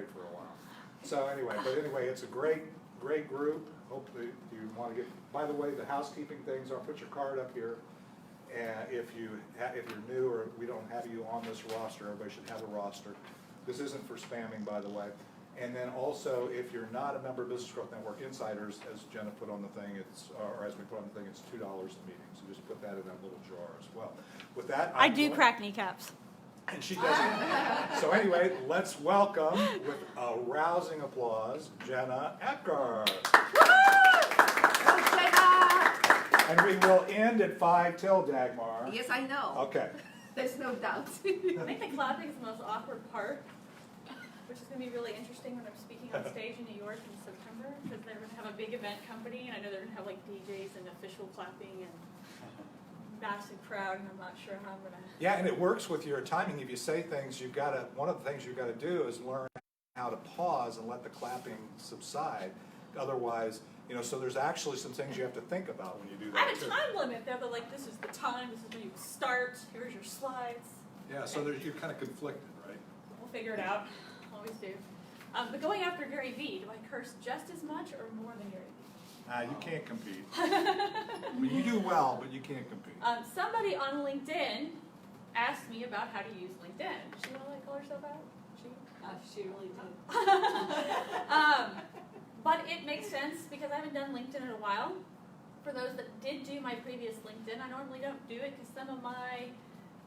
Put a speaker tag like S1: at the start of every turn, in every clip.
S1: away for a while. So anyway, it's a great group. Hopefully you want to get, by the way, the housekeeping things, I'll put your card up here. And if you're new or we don't have you on this roster, everybody should have a roster. This isn't for spamming, by the way. And then also, if you're not a member of Business Growth Network Insiders, as Jenna put on the thing, or as we put on the thing, it's $2 a meeting. So just put that in that little jar as well. With that,
S2: I do crack kneecaps.
S1: And she doesn't. So anyway, let's welcome, with a rousing applause, Jenna Epgar. And we will end at 5 till, Dagmar.
S3: Yes, I know.
S1: Okay.
S3: There's no doubt.
S2: I think the clapping is the most awkward part, which is going to be really interesting when I'm speaking on stage in New York in September, because they're going to have a big event company, and I know they're going to have like DJs and official clapping and massive crowd, and I'm not sure how I'm going to.
S1: Yeah, and it works with your timing. If you say things, one of the things you've got to do is learn how to pause and let the clapping subside. Otherwise, so there's actually some things you have to think about when you do that.
S2: I have a time limit. They're like, this is the time, this is when you start, here's your slides.
S1: Yeah, so you're kind of conflicted, right?
S2: We'll figure it out. Always do. But going after Gary Vee, do I curse just as much or more than Gary Vee?
S1: You can't compete. I mean, you do well, but you can't compete.
S2: Somebody on LinkedIn asked me about how to use LinkedIn. Does she want to call herself out?
S3: She really did.
S2: But it makes sense because I haven't done LinkedIn in a while. For those that did do my previous LinkedIn, I normally don't do it because some of my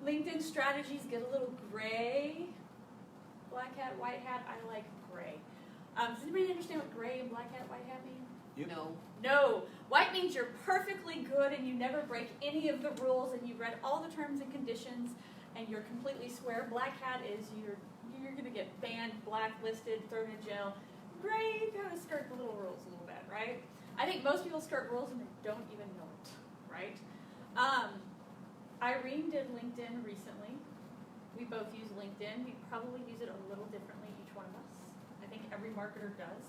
S2: LinkedIn strategies get a little gray. Black hat, white hat, I like gray. Does anybody understand what gray and black hat, white hat mean?
S1: Yep.
S3: No.
S2: No. White means you're perfectly good and you never break any of the rules and you read all the terms and conditions and you're completely square. Black hat is you're going to get banned, blacklisted, thrown in jail. Gray, you kind of skirt the little rules a little bit, right? I think most people skirt rules and they don't even know it, right? Irene did LinkedIn recently. We both use LinkedIn. We probably use it a little differently, each one of us. I think every marketer does.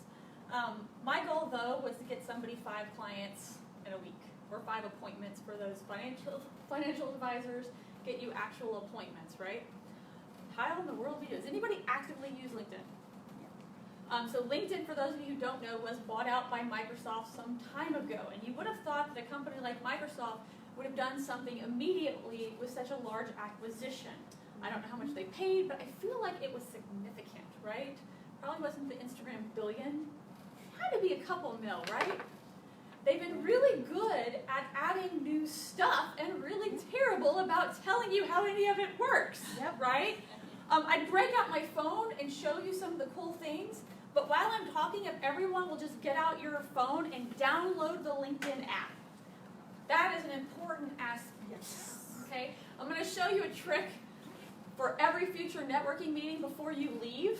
S2: My goal, though, was to get somebody 5 clients in a week, or 5 appointments for those financial advisors, get you actual appointments, right? How in the world do you do? Does anybody actively use LinkedIn? So LinkedIn, for those of you who don't know, was bought out by Microsoft some time ago. And you would have thought that a company like Microsoft would have done something immediately with such a large acquisition. I don't know how much they paid, but I feel like it was significant, right? Probably wasn't the Instagram billion. It had to be a couple mil, right? They've been really good at adding new stuff and really terrible about telling you how any of it works, right? I'd break out my phone and show you some of the cool things, but while I'm talking, if everyone will just get out your phone and download the LinkedIn app. That is an important aspect, okay? I'm going to show you a trick for every future networking meeting before you leave.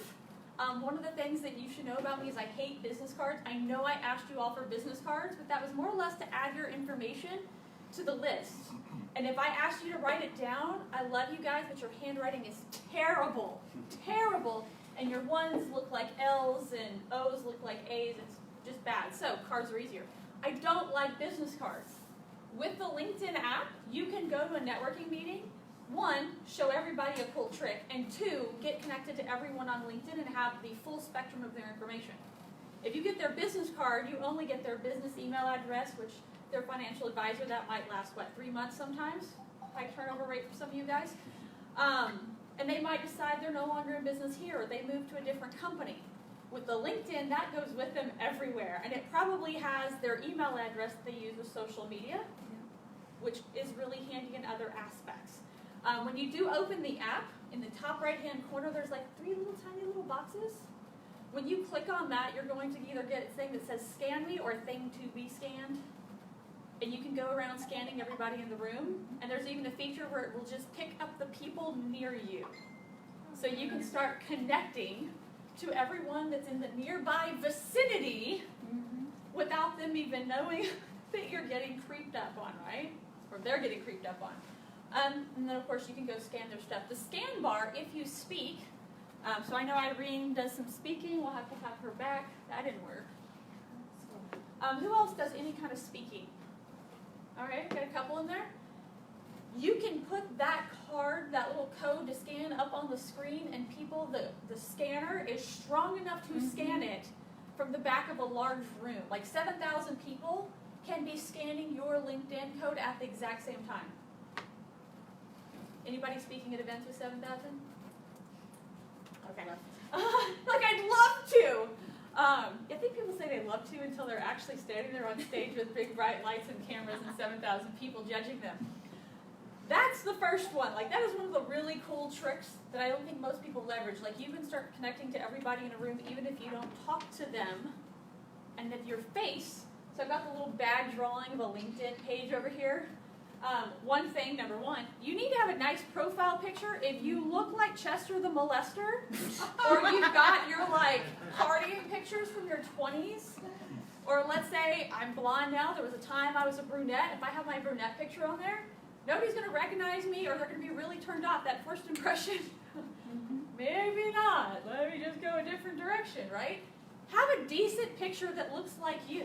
S2: One of the things that you should know about me is I hate business cards. I know I asked you all for business cards, but that was more or less to add your information to the list. And if I asked you to write it down, I love you guys, but your handwriting is terrible, terrible, and your ones look like L's and O's look like A's. It's just bad. So cards are easier. I don't like business cards. With the LinkedIn app, you can go to a networking meeting. 1, show everybody a cool trick, and 2, get connected to everyone on LinkedIn and have the full spectrum of their information. If you get their business card, you only get their business email address, which their financial advisor, that might last, 3 months sometimes? High turnover rate for some of you guys. And they might decide they're no longer in business here, or they move to a different company. With the LinkedIn, that goes with them everywhere, and it probably has their email address that they use with social media, which is really handy in other aspects. When you do open the app, in the top right-hand corner, there's 3 tiny little boxes. When you click on that, you're going to either get a thing that says scan me or a thing to be scanned. And you can go around scanning everybody in the room. And there's even a feature where it will just pick up the people near you. So you can start connecting to everyone that's in the nearby vicinity without them even knowing that you're getting creeped up on, right? Or they're getting creeped up on. And then, of course, you can go scan their stuff. The scan bar, if you speak, so I know Irene does some speaking. We'll have to have her back. That didn't work. Who else does any kind of speaking? All right, got a couple in there. you can put that card, that little code to scan up on the screen, and people, the scanner is strong enough to scan it from the back of a large room. Like 7,000 people can be scanning your LinkedIn code at the exact same time. Anybody speaking at events with 7,000? Okay. Like, I'd love to. I think people say they love to until they're actually standing there on stage with big bright lights and cameras and 7,000 people judging them. That's the first one. Like, that is one of the really cool tricks that I don't think most people leverage. Like, you can start connecting to everybody in a room even if you don't talk to them. And with your face, so I've got the little bag drawing of a LinkedIn page over here. One thing, number one, you need to have a nice profile picture. If you look like Chester the molester, or you've got your like partying pictures from your 20s, or let's say I'm blonde now, there was a time I was a brunette, if I have my brunette picture on there, nobody's going to recognize me, or they're going to be really turned off. That first impression, maybe not. Let me just go a different direction, right? Have a decent picture that looks like you.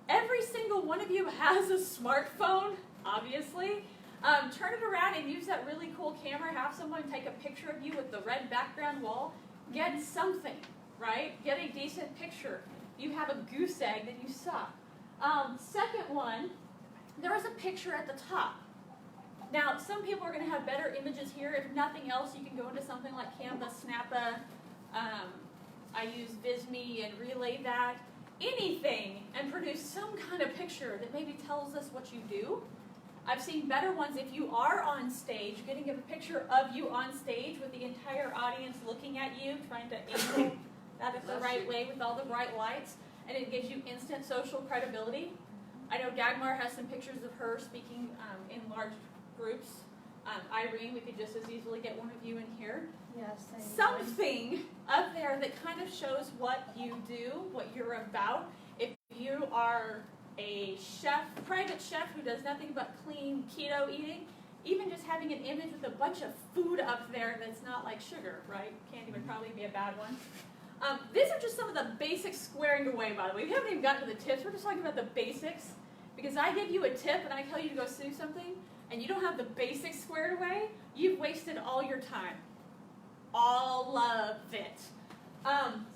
S2: Every single one of you has a smartphone, obviously. Turn it around and use that really cool camera. Have someone take a picture of you with the red background wall. Get something, right? Get a decent picture. You have a goose egg, then you suck. Second one, there is a picture at the top. Now, some people are going to have better images here. If nothing else, you can go into something like Canva, Snappa. I use Visme and Relay that. Anything, and produce some kind of picture that maybe tells us what you do. I've seen better ones if you are on stage, getting a picture of you on stage with the entire audience looking at you, trying to angle that the right way with all the bright lights, and it gives you instant social credibility. I know Dagmar has some pictures of her speaking in large groups. Irene, we could just as easily get one of you in here.
S3: Yes.
S2: Something up there that kind of shows what you do, what you're about. If you are a chef, private chef who does nothing but clean keto eating, even just having an image with a bunch of food up there that's not like sugar, right? Candy would probably be a bad one. These are just some of the basics squaring away, by the way. We haven't even gotten to the tips. We're just talking about the basics. Because I give you a tip and I tell you to go do something, and you don't have the basics squared away, you've wasted all your time. All of it.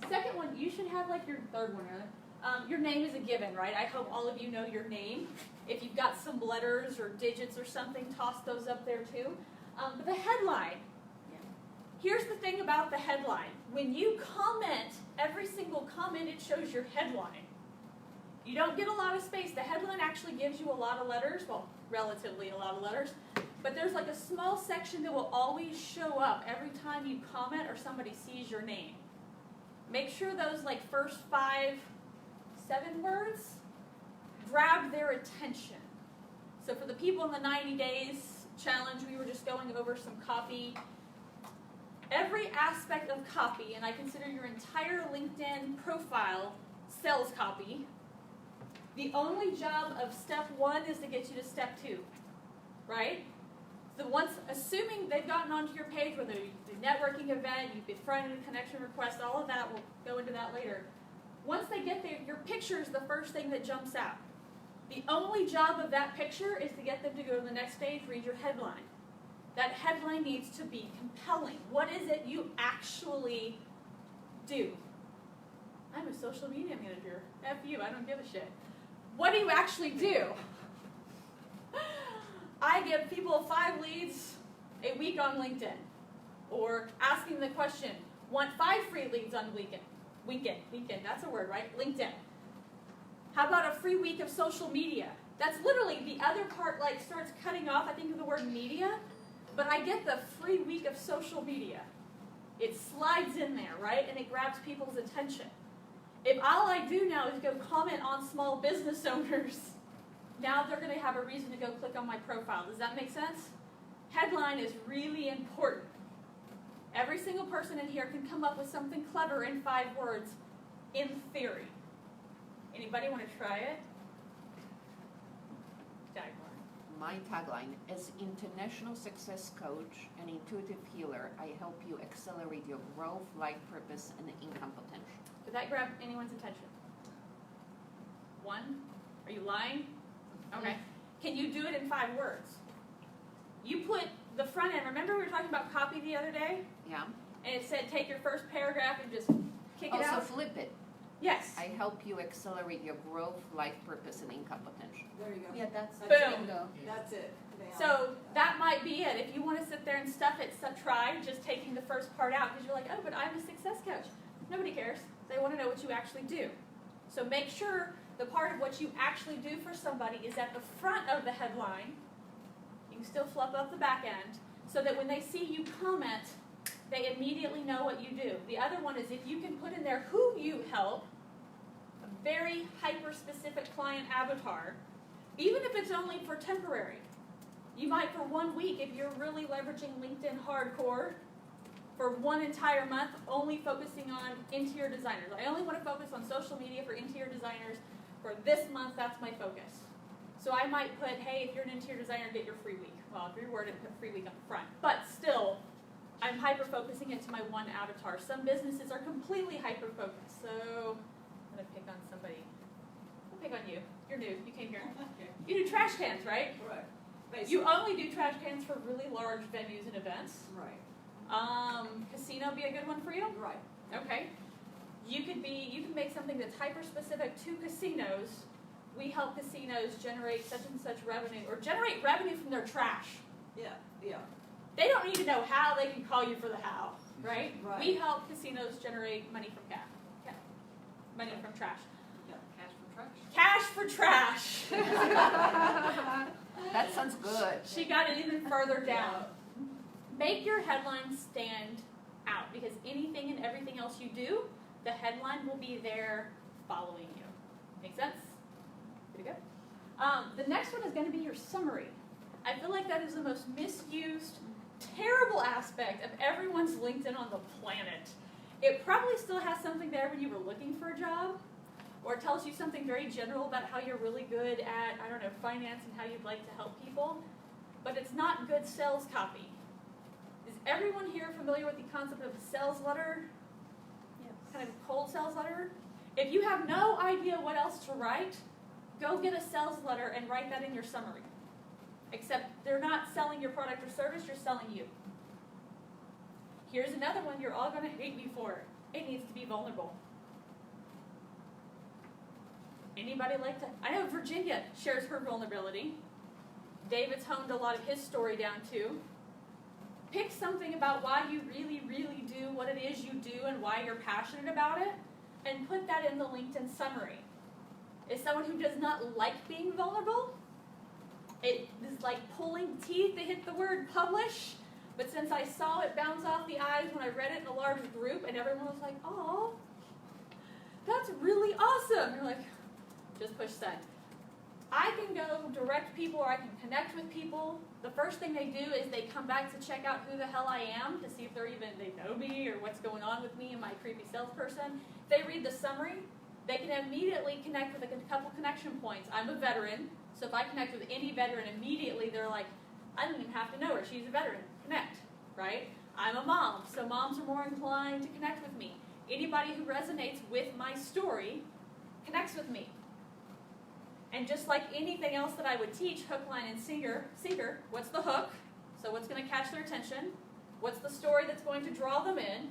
S2: Second one, you should have like your third one, rather. Your name is a given, right? I hope all of you know your name. If you've got some letters or digits or something, toss those up there too. But the headline. Here's the thing about the headline. When you comment, every single comment, it shows your headline. You don't get a lot of space. The headline actually gives you a lot of letters. Well, relatively a lot of letters. But there's like a small section that will always show up every time you comment or somebody sees your name. Make sure those like first 5, 7 words grab their attention. So for the people in the 90 days challenge, we were just going over some copy. Every aspect of copy, and I consider your entire LinkedIn profile sales copy. The only job of step 1 is to get you to step 2, right? So once, assuming they've gotten onto your page, whether you do a networking event, you've befriended a connection request, all of that, we'll go into that later. Once they get there, your picture is the first thing that jumps out. The only job of that picture is to get them to go to the next stage, read your headline. That headline needs to be compelling. What is it you actually do? I'm a social media manager. F you, I don't give a shit. What do you actually do? I give people 5 leads a week on LinkedIn. Or asking the question, want 5 free leads on weekend, that's a word, right? LinkedIn. How about a free week of social media? That's literally the other part, like starts cutting off, I think of the word media, but I get the free week of social media. It slides in there, right? And it grabs people's attention. If all I do now is go comment on small business owners, now they're going to have a reason to go click on my profile. Does that make sense? Headline is really important. Every single person in here can come up with something clever in 5 words, in theory. Anybody want to try it? Dagmar.
S4: My tagline is International Success Coach and Intuitive Healer. I help you accelerate your growth, life purpose, and income potential.
S2: Did that grab anyone's attention? 1? Are you lying? Okay. Can you do it in 5 words? You put the front end, remember we were talking about copy the other day?
S4: Yeah.
S2: And it said take your first paragraph and just kick it
S4: Also
S2: out?
S4: flip it.
S2: Yes.
S4: I help you accelerate your growth, life purpose, and income potential.
S3: There you go.
S5: Yeah, that's
S2: Boom.
S5: bingo.
S3: That's it. Nailed it.
S2: So that might be it. If you want to sit there and stuff it, try just taking the first part out because you're like, oh, but I'm a success coach. Nobody cares. They want to know what you actually do. So make sure the part of what you actually do for somebody is at the front of the headline. You can still fluff up the back end so that when they see you comment, they immediately know what you do. The other one is if you can put in there who you help, a very hyper-specific client avatar, even if it's only for temporary. You might for 1 week, if you're really leveraging LinkedIn hardcore, for 1 entire month, only focusing on interior designers. I only want to focus on social media for interior designers. For this month, that's my focus. So I might put, hey, if you're an interior designer, get your free week. Well, if you're worded, put free week on the front. But still, I'm hyper-focusing it to my one avatar. Some businesses are completely hyper-focused. So I'm going to pick on somebody. I'll pick on you. You're new. You came here. You do trash cans, right?
S3: Right.
S2: You only do trash cans for really large venues and events.
S3: Right.
S2: Casino be a good one for you?
S3: Right.
S2: Okay. You can make something that's hyper-specific to casinos. We help casinos generate such and such revenue, or generate revenue from their trash.
S3: Yeah. Yeah.
S2: They don't need to know how, they can call you for the how, right?
S3: Right.
S2: We help casinos generate money from money from trash.
S3: Cash for trash.
S2: Cash for trash.
S4: That sounds good.
S2: She got it even further down. Make your headline stand out because anything and everything else you do, the headline will be there following you. Make sense? Pretty good. The next one is going to be your summary. I feel like that is the most misused, terrible aspect of everyone's LinkedIn on the planet. It probably still has something there when you were looking for a job, or it tells you something very general about how you're really good at, I don't know, finance and how you'd like to help people, but it's not good sales copy. Is everyone here familiar with the concept of a sales letter?
S5: Yes.
S2: Kind of cold sales letter? If you have no idea what else to write, go get a sales letter and write that in your summary. Except they're not selling your product or service, you're selling you. Here's another one you're all going to hate me for. It needs to be vulnerable. Anybody like to? I know Virginia shares her vulnerability. David's honed a lot of his story down too. Pick something about why you really, really do what it is you do and why you're passionate about it, and put that in the LinkedIn summary. As someone who does not like being vulnerable, it is like pulling teeth to hit the word publish, but since I saw it bounce off the eyes when I read it in a large group and everyone was like, oh, that's really awesome. You're like, just push send. I can go direct people or I can connect with people. The first thing they do is they come back to check out who the hell I am to see if they know me or what's going on with me and my creepy salesperson. If they read the summary, they can immediately connect with a couple connection points. I'm a veteran, so if I connect with any veteran immediately, they're like, I don't even have to know her, she's a veteran. Connect, right? I'm a mom, so moms are more inclined to connect with me. Anybody who resonates with my story connects with me. And just like anything else that I would teach, hook, line, and sinker, what's the hook? So what's going to catch their attention? What's the story that's going to draw them in?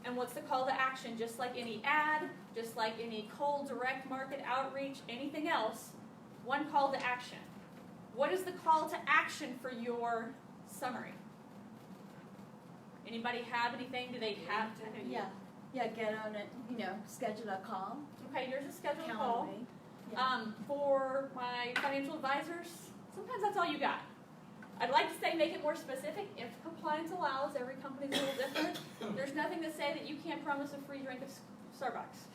S2: And what's the call to action? Just like any ad, just like any cold direct market outreach, anything else, one call to action. What is the call to action for your summary? Anybody have anything? Do they have to?
S5: Yeah, get on it, schedule a call.
S2: Okay, here's a scheduled
S5: Calendar
S2: call.
S5: me. Yeah.
S2: For my financial advisors, sometimes that's all you got. I'd like to say make it more specific if compliance allows. Every company's a little different. There's nothing to say that you can't promise a free drink of Starbucks.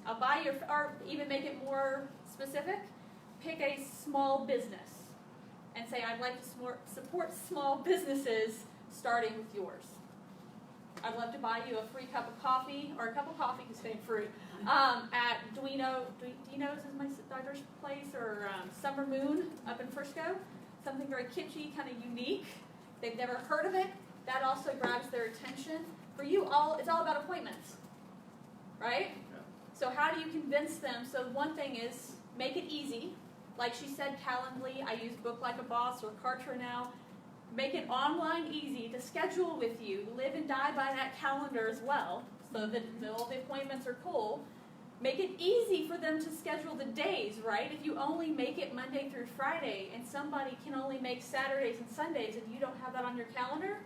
S2: I'll buy your, or even make it more specific. Pick a small business and say I'd like to support small businesses starting with yours. I'd love to buy you a free cup of coffee, or a cup of coffee because it ain't free, at Dino's is my daughter's place, or Summer Moon up in Frisco. Something very kitschy, kind of unique. They've never heard of it. That also grabs their attention. For you all, it's all about appointments, right?
S1: Yeah.
S2: So how do you convince them? So one thing is make it easy. Like she said, Calendly, I use Book Like a Boss or Kartra now. Make it online easy to schedule with you. Live and die by that calendar as well, so that all the appointments are cool. Make it easy for them to schedule the days, right? If you only make it Monday through Friday and somebody can only make Saturdays and Sundays and you don't have that on your calendar,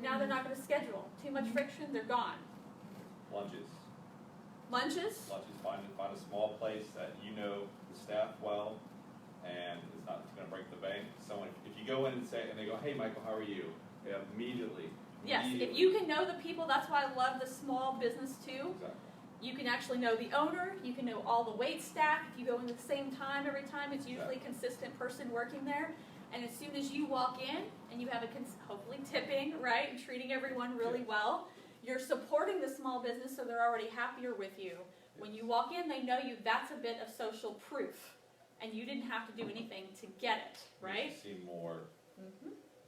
S2: now they're not going to schedule. Too much friction, they're gone.
S6: Lunches.
S2: Lunches?
S6: Find a small place that you know the staff well, and it's not going to break the bank. Someone, if you go in and say, and they go, "Hey, Michael, how are you?" They immediately.
S2: Yes, if you can know the people, that's why I love the small business too.
S6: Exactly.
S2: You can actually know the owner, you can know all the wait staff. If you go in at the same time every time, it's usually a consistent person working there. And as soon as you walk in and you have hopefully tipping, right, and treating everyone really well, you're supporting the small business so they're already happier with you. When you walk in, they know you. That's a bit of social proof. And you didn't have to do anything to get it, right?
S6: You seem more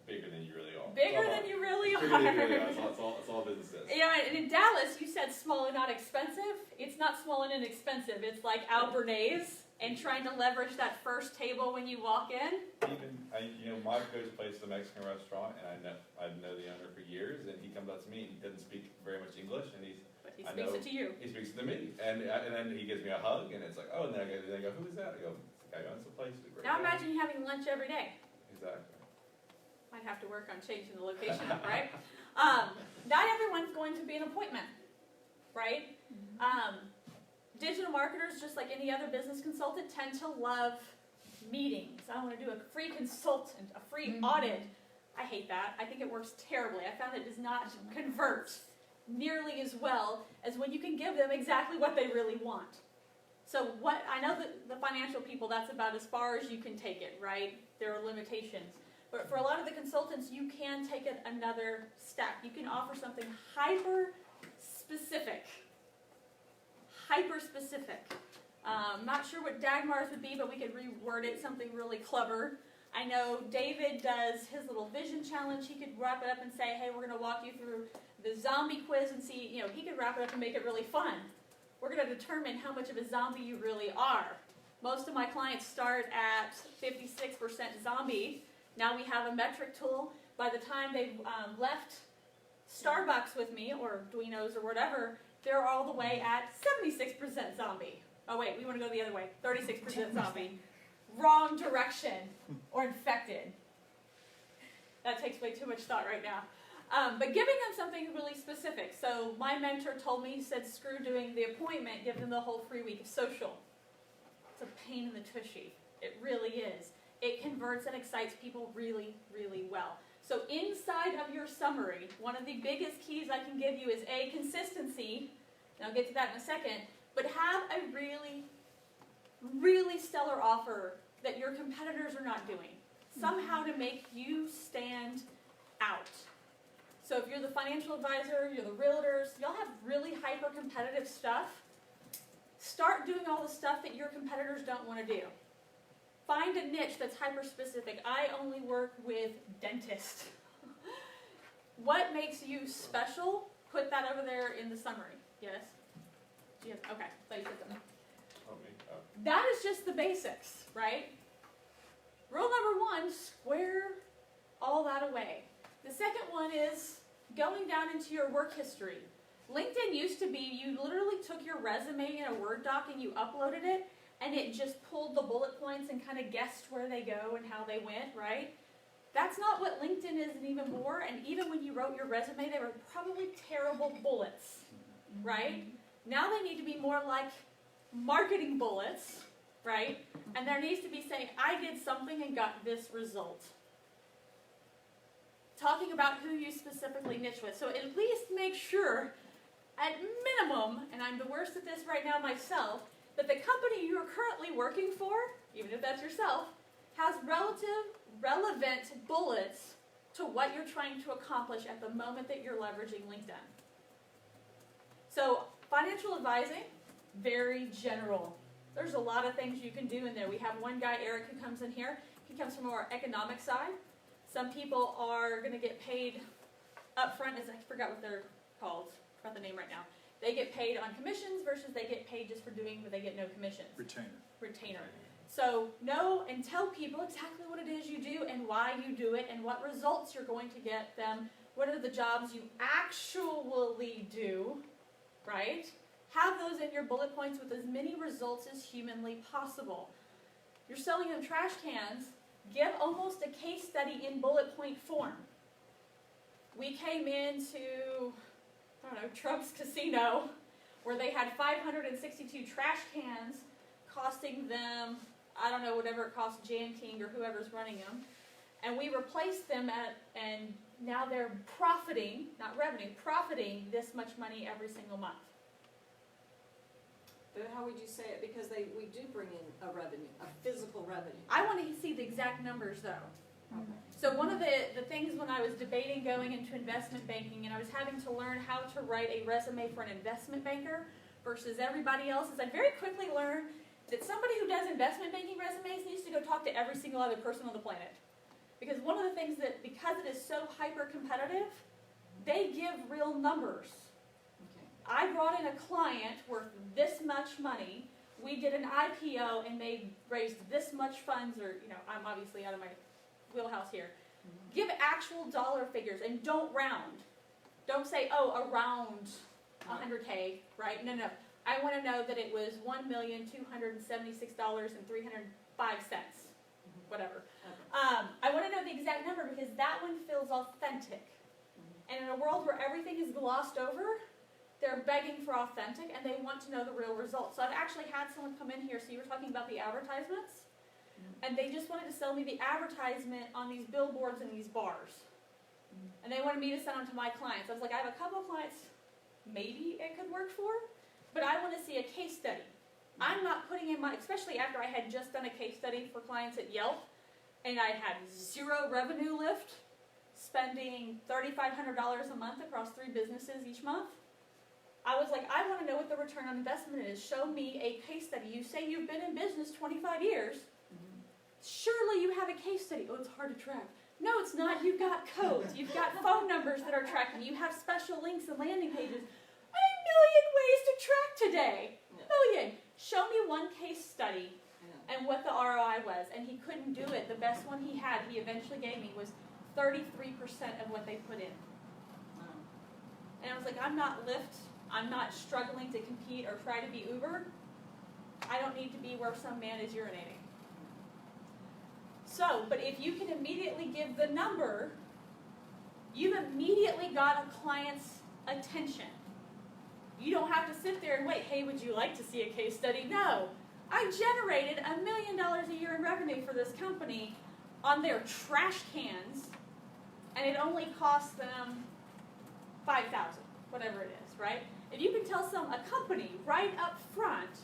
S6: bigger than you really are.
S2: Bigger than you really are.
S6: Bigger than you really are. That's all business is.
S2: Yeah, and in Dallas, you said small and not expensive. It's not small and inexpensive. It's like Albernays and trying to leverage that first table when you walk in.
S6: My go-to place is a Mexican restaurant, and I know the owner for years, and he comes up to me, and he doesn't speak very much English, and
S2: But he speaks it to you.
S6: He speaks it to me, and then he gives me a hug, and it's like, oh, and then I go, who is that? I go, it's the guy who owns the place. He's a great
S2: Now
S6: guy."
S2: imagine you having lunch every day.
S6: Exactly.
S2: Might have to work on changing the location up, right? Not everyone's going to be an appointment, right? Digital marketers, just like any other business consultant, tend to love meetings. I want to do a free consultant, a free audit. I hate that. I think it works terribly. I found it does not convert nearly as well as when you can give them exactly what they really want. So I know that the financial people, that's about as far as you can take it, right? There are limitations. But for a lot of the consultants, you can take it another step. You can offer something hyper-specific. Hyper-specific. Not sure what Dagmar's would be, but we could reword it something really clever. I know David does his little vision challenge. He could wrap it up and say, hey, we're going to walk you through the zombie quiz and see, he could wrap it up and make it really fun. We're going to determine how much of a zombie you really are. Most of my clients start at 56% zombie. Now we have a metric tool. By the time they've left Starbucks with me, or Duino's or whatever, they're all the way at 76% zombie. Oh wait, we want to go the other way. 36% zombie. Wrong direction. Or infected. That takes way too much thought right now. But giving them something really specific. So my mentor told me, he said, screw doing the appointment, give them the whole free week of social. It's a pain in the tushy. It really is. It converts and excites people really, really well. So inside of your summary, one of the biggest keys I can give you is A, consistency, and I'll get to that in a second, but have a really, really stellar offer that your competitors are not doing. Somehow to make you stand out. So if you're the financial advisor, you're the realtors, y'all have really hyper-competitive stuff. Start doing all the stuff that your competitors don't want to do. Find a niche that's hyper-specific. I only work with dentists. What makes you special? Put that over there in the summary. Yes? Yes. Okay. So you said something.
S6: Oh, me? Oh.
S2: That is just the basics, right? Rule number 1, square all that away. The second one is going down into your work history. LinkedIn used to be you literally took your resume in a Word doc and you uploaded it, and it just pulled the bullet points and kind of guessed where they go and how they went, right? That's not what LinkedIn is anymore, and even when you wrote your resume, they were probably terrible bullets, right? Now they need to be more like marketing bullets, right? And there needs to be saying, I did something and got this result. Talking about who you specifically niche with. So at least make sure, at minimum, and I'm the worst at this right now myself, that the company you are currently working for, even if that's yourself, has relevant bullets to what you're trying to accomplish at the moment that you're leveraging LinkedIn. So financial advising, very general. There's a lot of things you can do in there. We have one guy, Eric, who comes in here. He comes from our economic side. Some people are going to get paid up front, I forgot what they're called, I forgot the name right now. They get paid on commissions versus they get paid just for doing what they get no commissions.
S1: Retainer.
S2: Retainer. So know and tell people exactly what it is you do and why you do it and what results you're going to get them. What are the jobs you actually do, right? Have those in your bullet points with as many results as humanly possible. You're selling them trash cans, give almost a case study in bullet point form. We came into, I don't know, Trump's Casino, where they had 562 trash cans costing them, I don't know, whatever it cost Jan King or whoever's running them. And we replaced them and now they're profiting, not revenue, profiting this much money every single month.
S3: But how would you say it? Because we do bring in a revenue, a physical revenue.
S2: I want to see the exact numbers though.
S3: Okay.
S2: So one of the things when I was debating going into investment banking and I was having to learn how to write a resume for an investment banker versus everybody else is I very quickly learned that somebody who does investment banking resumes needs to go talk to every single other person on the planet. Because one of the things that, because it is so hyper competitive, they give real numbers.
S3: Okay.
S2: I brought in a client worth this much money. We did an IPO and they raised this much funds, or, you know, I'm obviously out of my wheelhouse here. Give actual dollar figures and don't round. Don't say, oh, around 100K, right? No. I want to know that it was $1,276,305, whatever.
S3: Okay.
S2: I want to know the exact number because that one feels authentic. And in a world where everything is glossed over, they're begging for authentic and they want to know the real results. So I've actually had someone come in here, so you were talking about the advertisements, and they just wanted to sell me the advertisement on these billboards and these bars. And they wanted me to send them to my clients. I was like, I have a couple of clients maybe it could work for, but I want to see a case study. I'm not putting in my, especially after I had just done a case study for clients at Yelp, and I had zero revenue lift, spending $3,500 a month across 3 businesses each month. I was like, I want to know what the return on investment is. Show me a case study. You say you've been in business 25 years. Surely you have a case study. Oh, it's hard to track. No, it's not. You've got codes. You've got phone numbers that are tracking. You have special links and landing pages. A million ways to track today. Million. Show me one case study and what the ROI was. And he couldn't do it. The best one he had, he eventually gave me, was 33% of what they put in. And I was like, I'm not Lyft. I'm not struggling to compete or try to be Uber. I don't need to be where some man is urinating. So, but if you can immediately give the number, you've immediately got a client's attention. You don't have to sit there and wait, hey, would you like to see a case study? No. I generated $1 million a year in revenue for this company on their trash cans, and it only cost them $5,000, whatever it is, right? If you can tell a company right up front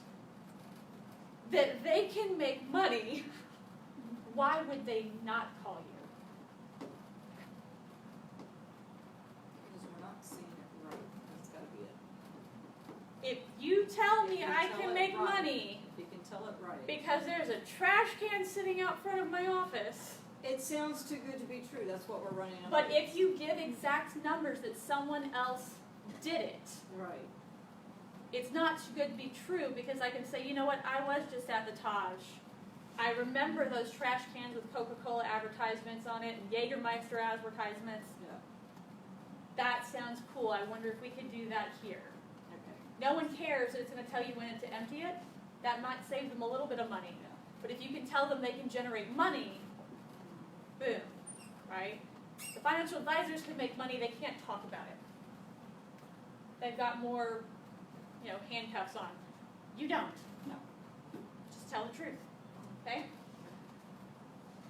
S2: that they can make money, why would they not call you?
S3: Because we're not seeing it right. That's got to be it.
S2: If you tell me
S3: If you
S2: I
S3: tell
S2: can
S3: it
S2: make
S3: right.
S2: money
S3: If you can tell it right.
S2: because there's a trash can sitting out front of my office,
S3: It sounds too good to be true. That's what we're running up
S2: but
S3: against.
S2: if you give exact numbers that someone else did it,
S3: Right.
S2: it's not too good to be true because I can say, you know what, I was just at the Taj. I remember those trash cans with Coca-Cola advertisements on it and Jägermeister advertisements.
S3: Yeah.
S2: That sounds cool. I wonder if we could do that here.
S3: Okay.
S2: No one cares that it's going to tell you when to empty it. That might save them a little bit of money.
S3: Yeah.
S2: But if you can tell them they can generate money, boom, right? The financial advisors can make money, they can't talk about it. They've got more, handcuffs on. You don't.
S3: No.
S2: Just tell the truth, okay?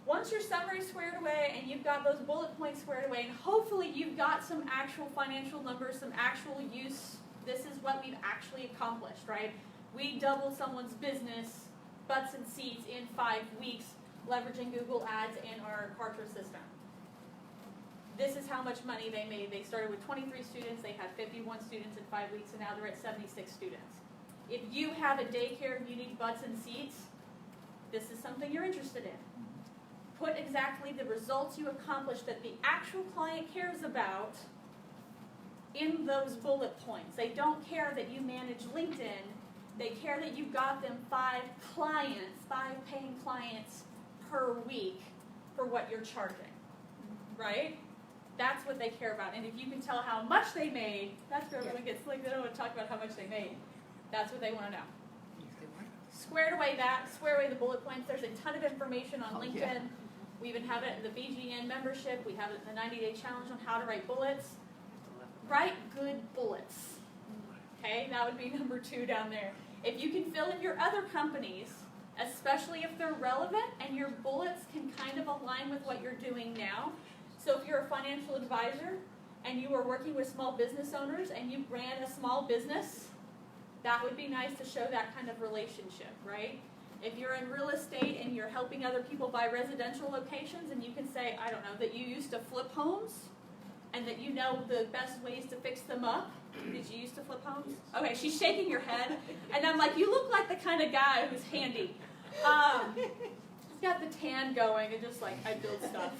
S2: Once your summary's squared away and you've got those bullet points squared away, and hopefully you've got some actual financial numbers, some actual use, this is what we've actually accomplished, right? We doubled someone's business, butts and seats, in 5 weeks, leveraging Google Ads and our Kartra system. This is how much money they made. They started with 23 students, they had 51 students in 5 weeks, and now they're at 76 students. If you have a daycare and you need butts and seats, this is something you're interested in. Put exactly the results you accomplished that the actual client cares about in those bullet points. They don't care that you manage LinkedIn They care that you've got them 5 paying clients per week for what you're charging, right? That's what they care about. And if you can tell how much they made, that's where everyone gets like, they don't want to talk about how much they made. That's what they want to know. Squared away the bullet points. There's a ton of information on LinkedIn.
S4: Yeah.
S2: We even have it in the BGN membership. We have it in the 90-day challenge on how to write bullets. Write good bullets. Okay, that would be number 2 down there. If you can fill in your other companies, especially if they're relevant and your bullets can kind of align with what you're doing now. So if you're a financial advisor and you are working with small business owners and you ran a small business, that would be nice to show that kind of relationship, right? If you're in real estate and you're helping other people buy residential locations and you can say, I don't know, that you used to flip homes and that you know the best ways to fix them up. Did you used to flip homes? Okay, she's shaking your head. And I'm like, you look like the kind of guy who's handy. He's got the tan going and just like, I build stuff.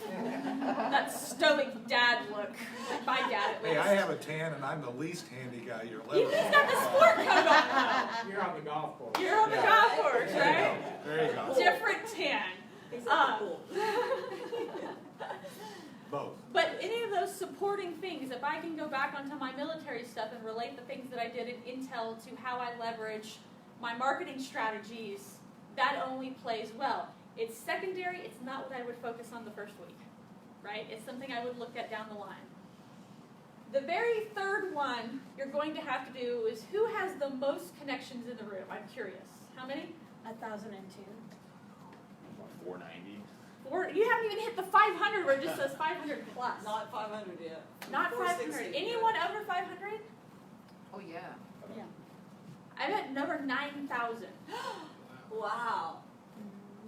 S2: That stoic dad look. Like my dad at least.
S1: Hey, I have a tan and I'm the least handy guy you'll
S2: He's
S1: ever.
S2: got the sport coat on though.
S7: You're on the golf course.
S2: You're on the
S1: Yeah.
S2: golf course,
S1: There you
S2: right?
S1: go. There you go.
S2: Different tan.
S3: He's at the pool.
S1: Both.
S2: But any of those supporting things, if I can go back onto my military stuff and relate the things that I did at Intel to how I leverage my marketing strategies, that only plays well. It's secondary, it's not what I would focus on the first week, right? It's something I would look at down the line. The very third one you're going to have to do is who has the most connections in the room? I'm curious. How many?
S5: 1,002.
S6: 490.
S2: You haven't even hit the 500 where it just says 500 plus.
S3: Not 500 yet.
S2: Not 500.
S3: 460.
S2: Anyone over 500?
S4: Oh, yeah.
S5: Yeah.
S2: I'm at number 9,000.
S3: Wow.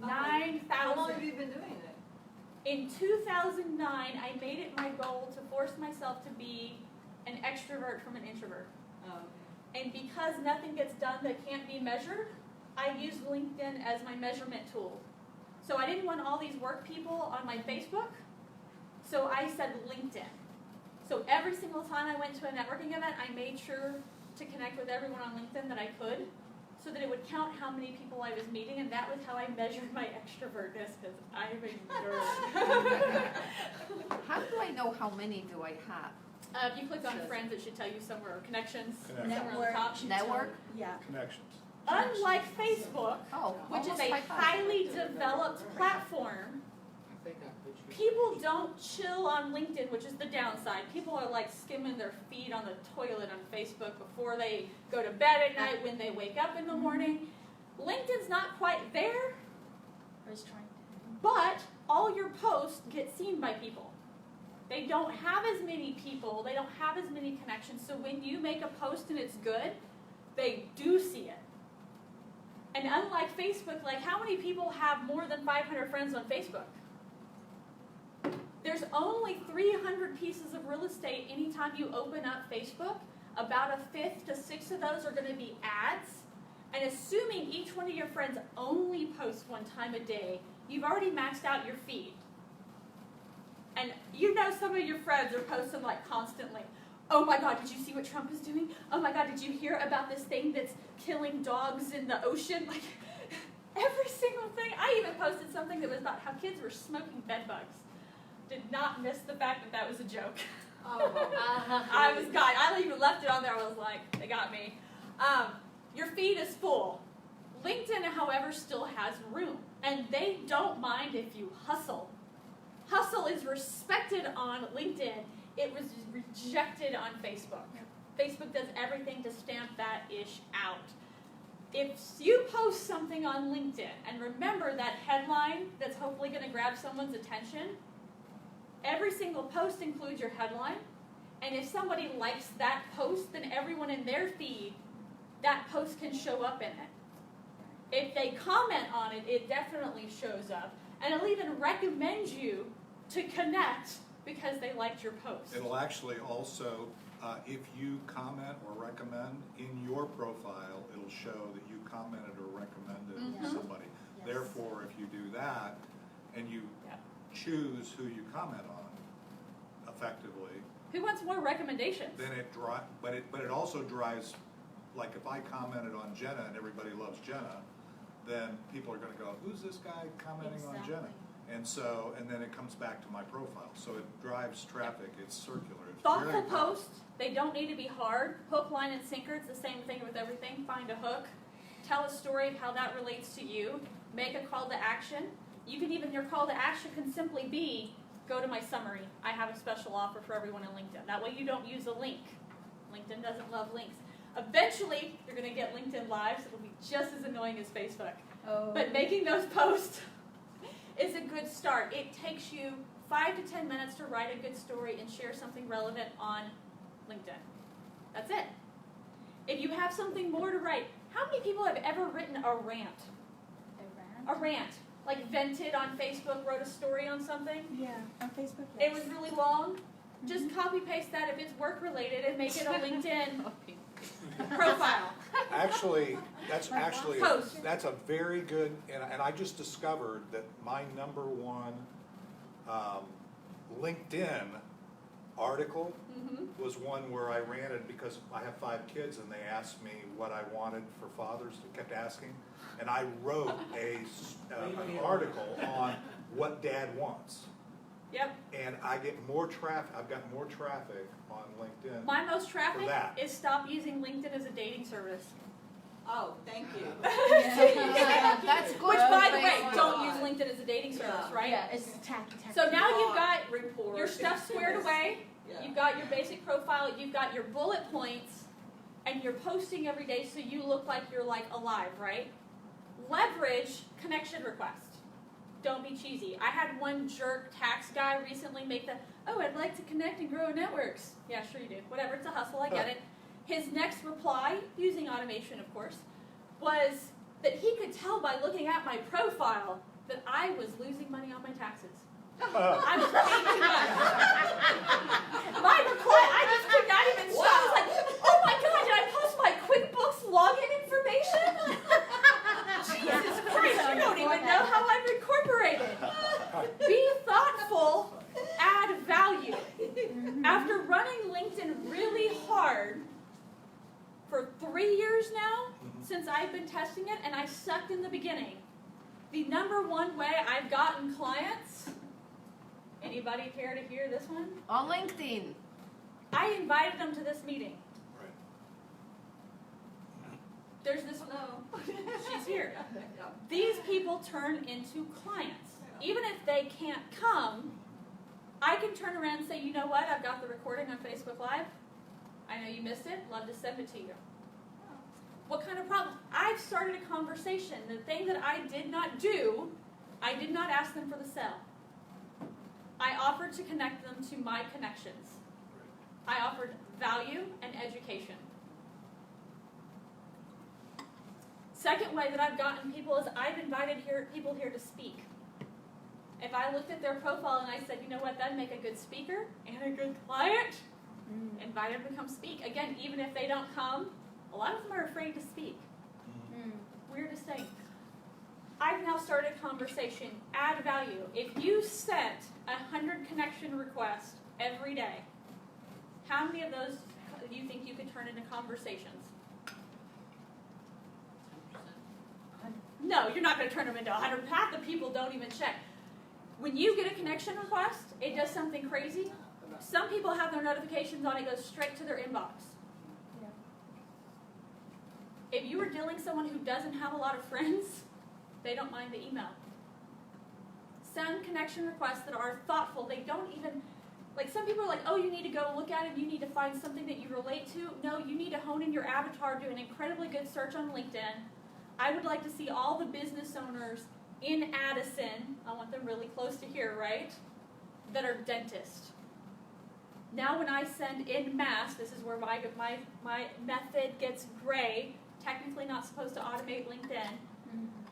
S3: How long have
S2: 9,000.
S3: you been doing it?
S2: In 2009, I made it my goal to force myself to be an extrovert from an introvert.
S3: Oh,
S2: And because nothing gets done that can't be measured, I use LinkedIn as my measurement tool. So I didn't want all these work people on my Facebook, so I said LinkedIn. So every single time I went to a networking event, I made sure to connect with everyone on LinkedIn that I could, so that it would count how many people I was meeting, and that was how I measured my extrovertness, because I'm a nerd.
S4: How do I know how many do I have?
S2: If you click on friends, it should tell you somewhere, or connections,
S1: Connections.
S2: somewhere on the top.
S5: should
S4: Network?
S5: tell- Yeah.
S1: Connections.
S2: Unlike Facebook,
S4: Oh,
S2: which is
S4: almost
S2: a
S4: 500.
S2: highly developed platform,
S7: I think I put you.
S2: people don't chill on LinkedIn, which is the downside. People are like skimming their feed on the toilet on Facebook before they go to bed at night, when they wake up in the morning. LinkedIn's not quite there,
S5: I was trying to.
S2: but all your posts get seen by people. They don't have as many people, they don't have as many connections, so when you make a post and it's good, they do see it. And unlike Facebook, like how many people have more than 500 friends on Facebook? There's only 300 pieces of real estate anytime you open up Facebook. About 1/5 to 6 of those are going to be ads. And assuming each one of your friends only posts one time a day, you've already maxed out your feed. And you know some of your friends are posting like constantly, oh my God, did you see what Trump is doing? Oh my God, did you hear about this thing that's killing dogs in the ocean? Like every single thing. I even posted something that was about how kids were smoking bed bugs. Did not miss the fact that that was a joke.
S3: Oh,
S2: I even left it on there. I was like, they got me. Your feed is full. LinkedIn, however, still has room. And they don't mind if you hustle. Hustle is respected on LinkedIn. It was rejected on Facebook. Facebook does everything to stamp that ish out. If you post something on LinkedIn, and remember that headline that's hopefully going to grab someone's attention, every single post includes your headline, and if somebody likes that post, then everyone in their feed, that post can show up in it. If they comment on it, it definitely shows up, and it'll even recommend you to connect because they liked your post.
S1: It'll actually also, if you comment or recommend in your profile, it'll show that you commented or recommended
S2: Mhm.
S1: somebody.
S5: Yes.
S1: Therefore, if you do that and you
S2: Yep.
S1: choose who you comment on effectively,
S2: Who wants more recommendations?
S1: then but it also drives like if I commented on Jenna and everybody loves Jenna, then people are gonna go, who's this guy commenting on Jenna? And so, and then it comes back to my profile, so it drives traffic, it's circular. It's
S2: Thoughtful
S1: very powerful.
S2: posts, they don't need to be hard. Hook, line, and sinker, it's the same thing with everything. Find a hook, tell a story of how that relates to you, make a call to action. You can even, your call to action can simply be, go to my summary. I have a special offer for everyone in LinkedIn. That way you don't use a link. LinkedIn doesn't love links. Eventually, you're gonna get LinkedIn Lives. It'll be just as annoying as Facebook.
S5: Oh.
S2: But making those posts is a good start. It takes you 5 to 10 minutes to write a good story and share something relevant on LinkedIn. That's it. If you have something more to write, how many people have ever written a rant? A rant. Like vented on Facebook, wrote a story on something?
S5: Yeah, on Facebook.
S2: It was really long. Just copy paste that if it's work related and make it a LinkedIn profile.
S1: Actually, that's
S2: Post.
S1: that's a very good, and I just discovered that my number one LinkedIn article
S2: Mm-hmm.
S1: was one where I ranted because I have 5 kids and they asked me what I wanted for fathers. They kept asking, and I wrote an article on what Dad wants.
S2: Yep.
S1: And I get more traffic. I've got more traffic on LinkedIn.
S2: My most traffic
S1: For that.
S2: is stop using LinkedIn as a dating service.
S3: Oh, thank you.
S4: That's good.
S2: Which, by the way,
S3: Thank
S2: don't
S3: God.
S2: use LinkedIn as a dating service,
S3: Yeah.
S2: right?
S5: Yeah, it's tacky.
S2: So now you've got
S3: Report.
S2: your stuff squared away,
S3: Yeah.
S2: you've got your basic profile, you've got your bullet points, and you're posting every day so you look like you're like alive, right? Leverage connection request. Don't be cheesy. I had one jerk tax guy recently make the, oh, I'd like to connect and grow networks. Yeah, sure you do. Whatever, it's a hustle, I get it. His next reply, using automation of course, was that he could tell by looking at my profile that I was losing money on my taxes. I was paying too much. My reply, I just could not even stop. I was like, oh my God, did I post my QuickBooks login information? Jesus Christ, you don't even know how I've incorporated. Be thoughtful, add value. After running LinkedIn really hard for 3 years now, since I've been testing it, and I sucked in the beginning, the number one way I've gotten clients, anybody care to hear this one?
S4: On LinkedIn.
S2: I invited them to this meeting.
S1: Right.
S2: There's this, she's here. These people turn into clients. Even if they can't come, I can turn around and say, you know what, I've got the recording on Facebook Live. I know you missed it, love to send it to you. What kind of problem? I've started a conversation. The thing that I did not do, I did not ask them for the sell. I offered to connect them to my connections. I offered value and education. Second way that I've gotten people is I've invited people here to speak. If I looked at their profile and I said, you know what, that'd make a good speaker and a good client, invite them to come speak. Again, even if they don't come, a lot of them are afraid to speak. Weirdest thing. I've now started a conversation. Add value. If you sent 100 connection requests every day, how many of those do you think you could turn into conversations? No, you're not going to turn them into 100. Half the people don't even check. When you get a connection request, it does something crazy. Some people have their notifications on, it goes straight to their inbox. If you are dealing with someone who doesn't have a lot of friends, they don't mind the email. Send connection requests that are thoughtful. They don't even, like some people are like, oh, you need to go look at it, you need to find something that you relate to. No, you need to hone in your avatar, do an incredibly good search on LinkedIn. I would like to see all the business owners in Addison, I want them really close to here, right, that are dentists. Now when I send in mass, this is where my method gets gray, technically not supposed to automate LinkedIn.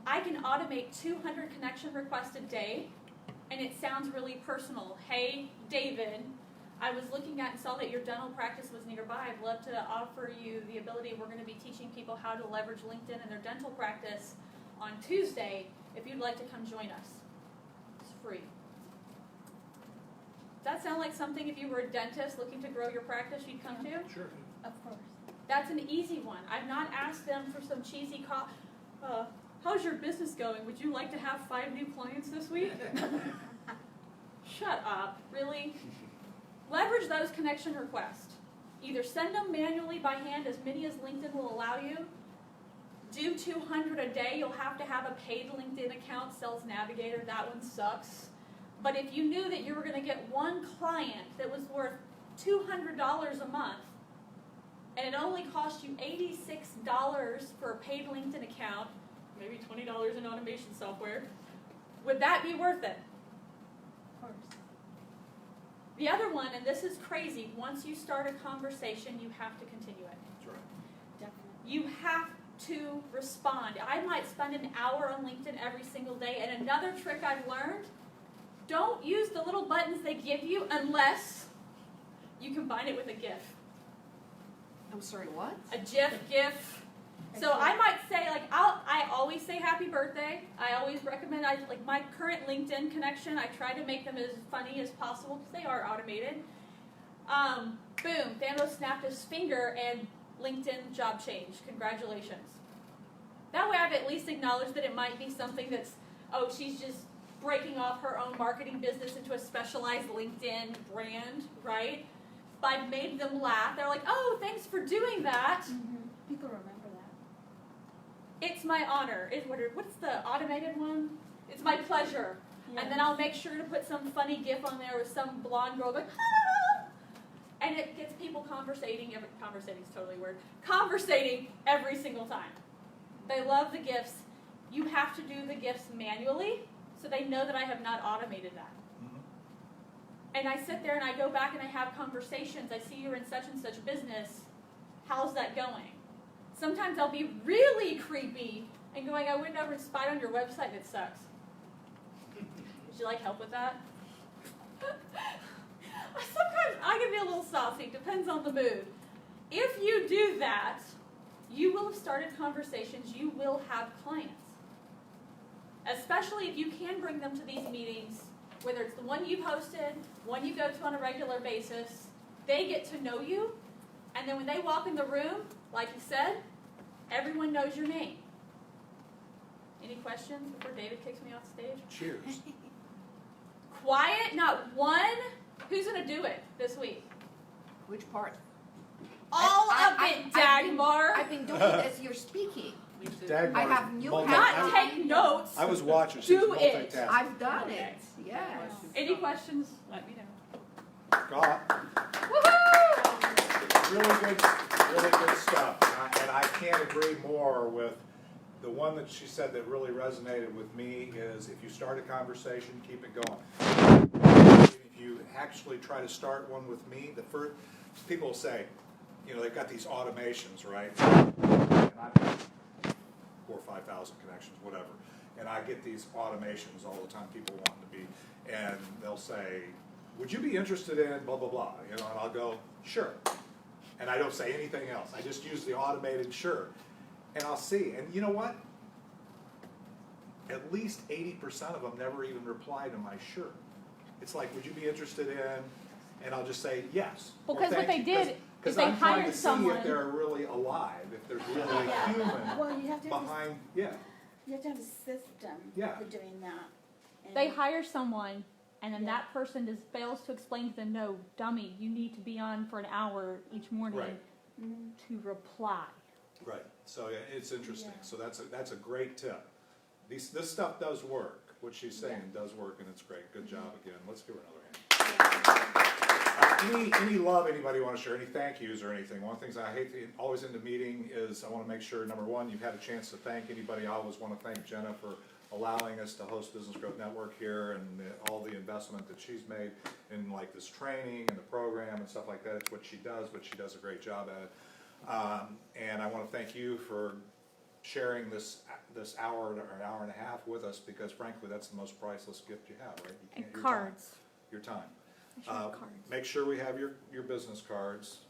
S2: I can automate 200 connection requests a day, and it sounds really personal. Hey, David, I was looking at and saw that your dental practice was nearby. I'd love to offer you the ability. We're going to be teaching people how to leverage LinkedIn in their dental practice on Tuesday. If you'd like to come join us, it's free. Does that sound like something if you were a dentist looking to grow your practice you'd come to?
S1: Sure.
S5: Of course.
S2: That's an easy one. I've not asked them for some cheesy how's your business going? Would you like to have 5 new clients this week? Shut up, really? Leverage those connection requests. Either send them manually by hand, as many as LinkedIn will allow you. Do 200 a day. You'll have to have a paid LinkedIn account, Sales Navigator. That one sucks. But if you knew that you were going to get one client that was worth $200 a month, and it only cost you $86 for a paid LinkedIn account, maybe $20 in automation software, would that be worth it?
S5: Of course.
S2: The other one, and this is crazy, once you start a conversation, you have to continue it.
S1: That's right.
S5: Definitely.
S2: You have to respond. I might spend an hour on LinkedIn every single day, and another trick I've learned, don't use the little buttons they give you unless you combine it with a GIF.
S4: I'm sorry, what?
S2: A GIF. So I might say, like, I always say happy birthday. I always recommend, like my current LinkedIn connection, I try to make them as funny as possible because they are automated. Boom, Thanos snapped his finger and LinkedIn job change. Congratulations. That way I've at least acknowledged that it might be something that's, oh, she's just breaking off her own marketing business into a specialized LinkedIn brand, right? If I've made them laugh, they're like, oh, thanks for doing that.
S5: Mm-hmm. People remember that.
S2: It's my honor. What's the automated one? It's my pleasure.
S5: Yeah.
S2: And then I'll make sure to put some funny GIF on there with some blonde girl going, ah! And it gets people conversating every single time. They love the GIFs. You have to do the GIFs manually so they know that I have not automated that. And I sit there and I go back and I have conversations. I see you're in such and such business. How's that going? Sometimes I'll be really creepy and going, I went over and spied on your website and it sucks. Would you like help with that? Sometimes I can be a little saucy, depends on the mood. If you do that, you will have started conversations, you will have clients. Especially if you can bring them to these meetings, whether it's the one you posted, one you go to on a regular basis, they get to know you, and then when they walk in the room, like you said, everyone knows your name. Any questions before David kicks me off stage?
S1: Cheers.
S2: Quiet, not one. Who's going to do it this week?
S4: Which part?
S2: All of it, Dagmar.
S4: I've been doing it as you're speaking.
S1: Dagmar
S4: I have new
S2: Not take notes.
S1: I was watching. She's
S2: Do it.
S1: multitasking.
S4: I've done
S2: Okay.
S4: it. Yes.
S2: Any questions? Let me know.
S1: God,
S2: Woohoo!
S1: really good stuff. And I can't agree more with the one that she said that really resonated with me is if you start a conversation, keep it going. If you actually try to start one with me, the first people say, you know, they've got these automations, right? And I've got 4,000 or 5,000 connections, whatever. And I get these automations all the time, people wanting to be, and they'll say, would you be interested in blah, blah, blah, you know, and I'll go, sure. And I don't say anything else. I just use the automated sure. And I'll see. And you know what? At least 80% of them never even reply to my sure. It's like, would you be interested in? And I'll just say yes.
S2: Well,
S1: or
S2: 'cause what
S1: thank
S2: they
S1: you.
S2: did is
S1: Because
S2: they
S1: I'm trying
S2: hired
S1: to see
S2: someone-
S1: if they're really alive, if there's really a
S5: Yeah.
S1: human
S5: Well, you have to have
S1: behind, yeah.
S5: you have to have a system
S1: Yeah.
S5: for doing that. And
S2: They hire someone, and then
S5: Yeah.
S2: that person just fails to explain to them, no, dummy, you need to be on for an hour each morning
S1: Right.
S5: Mhm.
S2: to reply.
S1: Right. So yeah, it's interesting.
S5: Yeah.
S1: So that's a great tip. This stuff does work. What she's saying does work, and it's great. Good job again. Let's give her another hand. Any love anybody want to share? Any thank yous or anything? One of the things I hate to, always in the meeting is I want to make sure, number one, you've had a chance to thank anybody. I always want to thank Jenna for allowing us to host Business Growth Network here and all the investment that she's made in like this training and the program and stuff like that. It's what she does, but she does a great job at it. And I want to thank you for sharing this hour or an hour and a half with us, because frankly, that's the most priceless gift you have, right? You
S2: And
S1: can't- your
S2: cards.
S1: time. Your time.
S2: I should have cards.
S1: Make sure we have your business cards,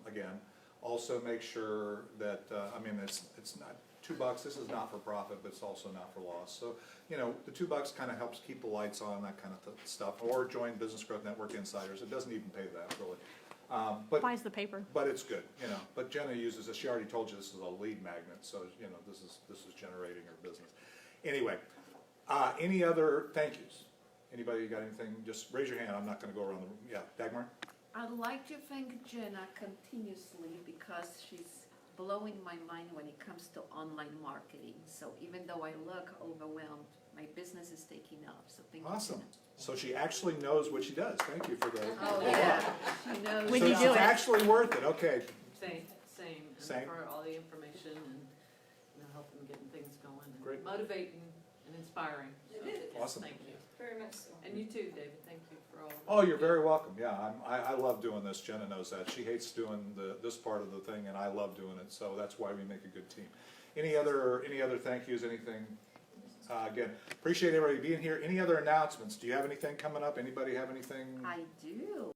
S1: again. Also make sure that, I mean, it's not, $2, this is not for profit, but it's also not for loss. So, you know, the $2 kind of helps keep the lights on, that kind of stuff. Or join Business Growth Network Insiders. It doesn't even pay that, really. But
S2: Buys the paper.
S1: But it's good, you know, but Jenna uses this, she already told you this is a lead magnet, so, you know, this is generating her business. Anyway, any other thank yous? Anybody got anything, just raise your hand, I'm not gonna go around the room, yeah, Dagmar?
S4: I'd like to thank Jenna continuously because she's blowing my mind when it comes to online marketing. So even though I look overwhelmed, my business is taking off, so thank you,
S1: Awesome,
S4: Jenna.
S1: so she actually knows what she does, thank you for the.
S4: Oh, yeah, she knows.
S2: When
S1: So
S2: you
S1: it's
S2: do it.
S1: actually worth it, okay,
S3: Same,
S1: Same.
S3: and for all the information and, you know, helping getting things going
S1: Great.
S3: and motivating and inspiring. So,
S8: It is.
S3: yes,
S1: Awesome.
S3: Thank you.
S8: Very much so.
S3: And you too, David, thank you for all. that
S1: oh,
S3: you
S1: you're
S3: do.
S1: very welcome, yeah, I love doing this, Jenna knows that, she hates doing this part of the thing, and I love doing it, so that's why we make a good team. Any other thank yous, anything? Again, appreciate everybody being here, any other announcements, do you have anything coming up, anybody have anything?
S4: I do.